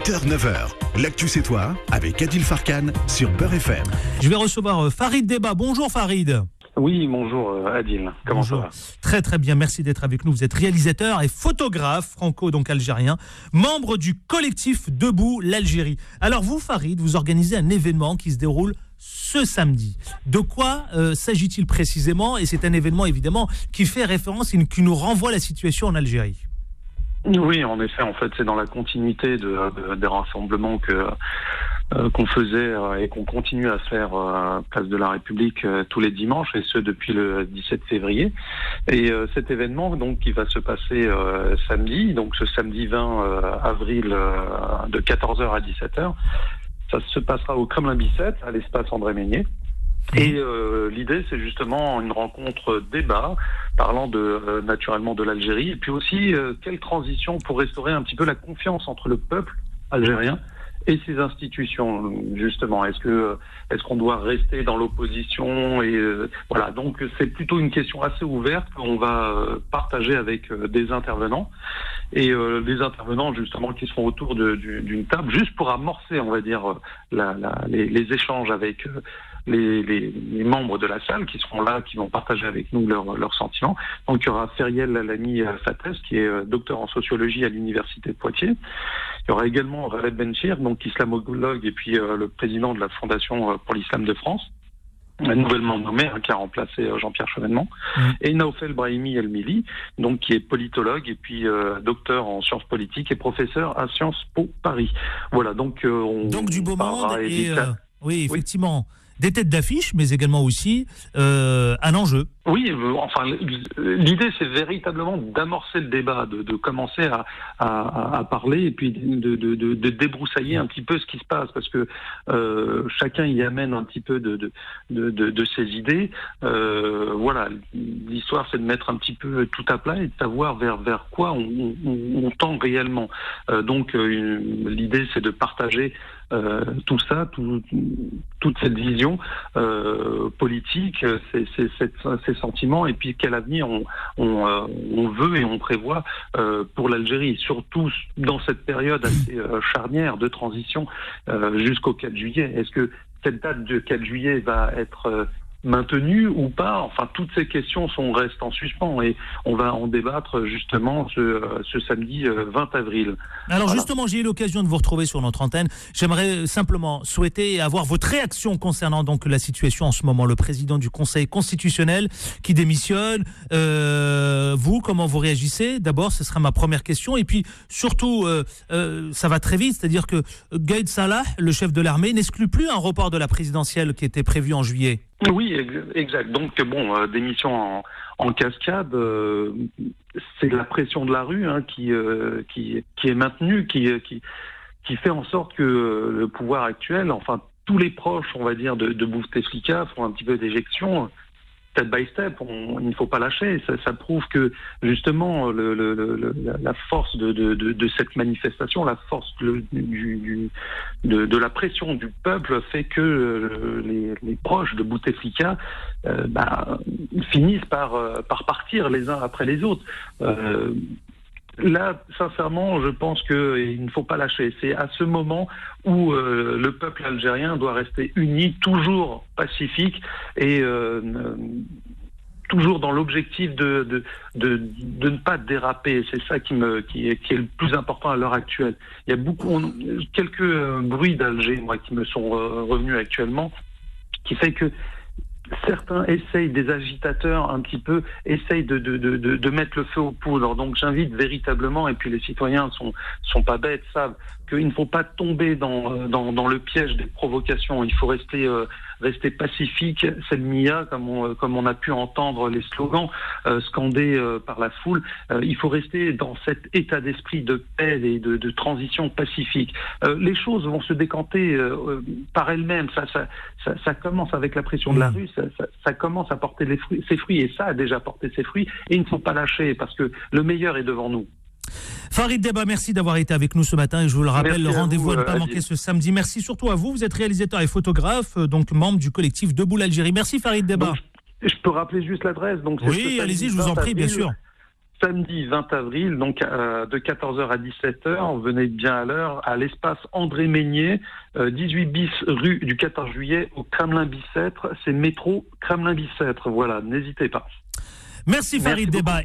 8h, 9h, l'actu c'est toi avec Adil Farkan sur Beurre FM. Je vais recevoir Farid Deba. Bonjour Farid. Oui, bonjour Adil. Comment ça va ? Très très bien, merci d'être avec nous. Vous êtes réalisateur et photographe franco, donc algérien, membre du collectif Debout l'Algérie. Alors vous Farid, vous organisez un événement qui se déroule ce samedi. De quoi s'agit-il précisément ? Et c'est un événement évidemment qui fait référence et qui nous renvoie à la situation en Algérie. Oui, en effet, c'est dans la continuité des rassemblements qu'on faisait et qu'on continue à faire Place de la République tous les dimanches, et ce depuis le 17 février. Et cet événement donc qui va se passer samedi, donc ce samedi 20 avril de 14h à 17h, ça se passera au Kremlin Bicêtre, à l'espace André Meignet. Et l'idée, c'est justement une rencontre débat parlant naturellement de l'Algérie, et puis aussi quelle transition pour restaurer un petit peu la confiance entre le peuple algérien et ses institutions, justement. Est-ce qu'on doit rester dans l'opposition et voilà. Donc c'est plutôt une question assez ouverte qu'on va partager avec des intervenants, et les intervenants justement qui seront autour d'une table juste pour amorcer, on va dire, les échanges avec les membres de la salle qui seront là, qui vont partager avec nous leurs sentiments. Donc il y aura Feriel Lalani Fates, qui est docteur en sociologie à l'université de Poitiers. Il y aura également Raled Benchir, donc islamologue et puis le président de la Fondation pour l'Islam de France, nouvellement nommé, qui a remplacé Jean-Pierre Chevènement, et Naoufel Brahimi El-Mili, donc qui est politologue et puis docteur en sciences politiques et professeur à Sciences Po Paris. Voilà, donc du beau monde et oui, effectivement. Oui. Des têtes d'affiche, mais également aussi un enjeu. Oui, l'idée, c'est véritablement d'amorcer le débat, de commencer à parler et puis de débroussailler un petit peu ce qui se passe, parce que chacun y amène un petit peu de ses idées. Voilà, l'histoire, c'est de mettre un petit peu tout à plat et de savoir vers quoi on tend réellement. Donc, l'idée, c'est de partager tout ça, toute cette vision politique, ces sentiments, et puis quel avenir on veut et on prévoit pour l'Algérie, surtout dans cette période assez charnière de transition jusqu'au 4 juillet. Est-ce que cette date du 4 juillet va être maintenue ou pas? Enfin, toutes ces questions restent en suspens, et on va en débattre justement ce samedi 20 avril. Alors justement, j'ai eu l'occasion de vous retrouver sur notre antenne. J'aimerais simplement souhaiter avoir votre réaction concernant donc la situation en ce moment. Le président du Conseil constitutionnel qui démissionne. Vous, comment vous réagissez? D'abord, ce sera ma première question. Et puis surtout, ça va très vite, c'est-à-dire que Gaïd Salah, le chef de l'armée, n'exclut plus un report de la présidentielle qui était prévu en juillet. Oui, exact. Donc démission en cascade, c'est la pression de la rue qui est maintenue, qui fait en sorte que le pouvoir actuel, enfin tous les proches, on va dire, de Bouteflika font un petit peu d'éjection. Step by step, il ne faut pas lâcher. Ça prouve que justement la force de cette manifestation, la force de la pression du peuple fait que les proches de Bouteflika finissent par partir les uns après les autres. Là, sincèrement, je pense qu'il ne faut pas lâcher. C'est à ce moment où le peuple algérien doit rester uni, toujours pacifique et toujours dans l'objectif de ne pas déraper. C'est ça qui est le plus important à l'heure actuelle. Il y a quelques bruits d'Alger, moi, qui me sont revenus actuellement, qui fait que certains essayent, des agitateurs un petit peu, essayent de mettre le feu aux poudres. Donc j'invite véritablement, et puis les citoyens sont pas bêtes, savent qu'il ne faut pas tomber dans le piège des provocations. Il faut rester pacifique, Selmia, comme on a pu entendre les slogans scandés par la foule. Il faut rester dans cet état d'esprit de paix et de transition pacifique. Les choses vont se décanter par elles-mêmes. Ça commence avec la pression de la rue, ça commence à porter ses fruits, et ça a déjà porté ses fruits, et il ne faut pas lâcher, parce que le meilleur est devant nous. Farid Deba, merci d'avoir été avec nous ce matin, et je vous le rappelle, le rendez-vous à ne pas manquer ce samedi. Merci surtout à vous, vous êtes réalisateur et photographe, donc membre du collectif Debout l'Algérie. Merci Farid Deba. Donc, je peux rappeler juste l'adresse. Donc, oui, allez-y, je vous en prie, bien sûr. samedi 20 avril, donc de 14h à 17h, venez bien à l'heure, à l'espace André Meignier, 18 bis rue du 14 juillet au Kremlin-Bicêtre. C'est métro Kremlin-Bicêtre. Voilà, n'hésitez pas. Merci Farid Debba.